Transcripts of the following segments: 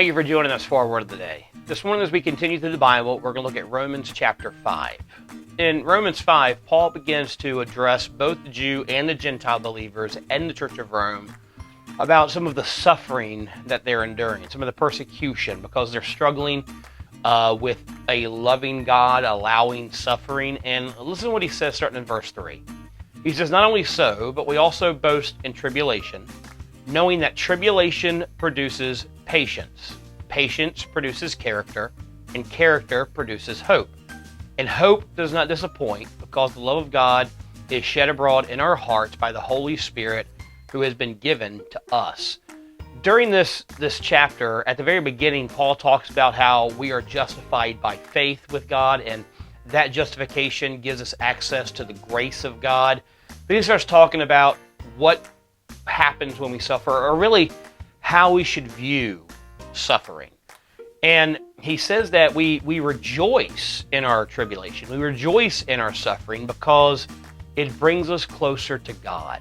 you for joining us for our Word of the Day. This morning, as we continue through the Bible, we're going to look at Romans chapter 5. In Romans 5, Paul begins to address both the Jew and the Gentile believers and the Church of Rome about some of the suffering that they're enduring, some of the persecution, because they're struggling with a loving God allowing suffering. And listen to what he says starting in verse 3. He says, "Not only so, but we also boast in tribulation, knowing that tribulation produces patience. Patience produces character, and character produces hope. And hope does not disappoint, because the love of God is shed abroad in our hearts by the Holy Spirit who has been given to us." During this chapter, at the very beginning, Paul talks about how we are justified by faith with God, and that justification gives us access to the grace of God. Then he starts talking about what happens when we suffer, or really how we should view suffering. And he says that we rejoice in our tribulation. We rejoice in our suffering because it brings us closer to God.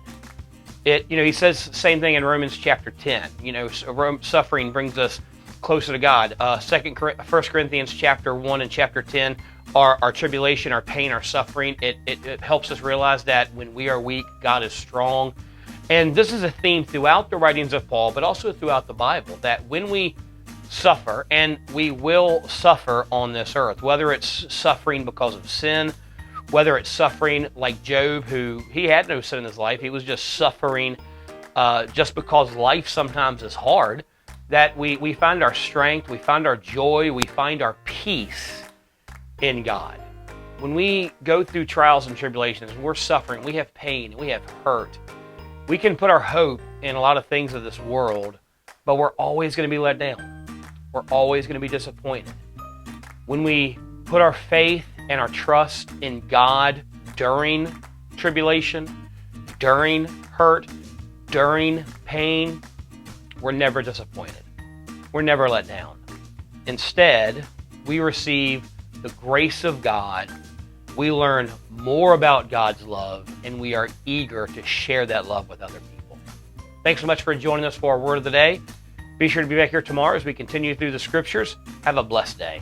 He says the same thing in Romans chapter 10. Suffering brings us closer to God. 1 Corinthians chapter 1 and chapter 10, our tribulation, our pain, our suffering, it helps us realize that when we are weak, God is strong. And this is a theme throughout the writings of Paul, but also throughout the Bible, that when we suffer, and we will suffer on this earth, whether it's suffering because of sin, whether it's suffering like Job, who he had no sin in his life, he was just suffering just because life sometimes is hard, that we find our strength, we find our joy, we find our peace in God. When we go through trials and tribulations, we're suffering, we have pain, we have hurt, we can put our hope in a lot of things of this world, but we're always going to be let down. We're always going to be disappointed. When we put our faith and our trust in God during tribulation, during hurt, during pain, we're never disappointed. We're never let down. Instead, we receive the grace of God. We learn more about God's love, and we are eager to share that love with other people. Thanks so much for joining us for our Word of the Day. Be sure to be back here tomorrow as we continue through the Scriptures. Have a blessed day.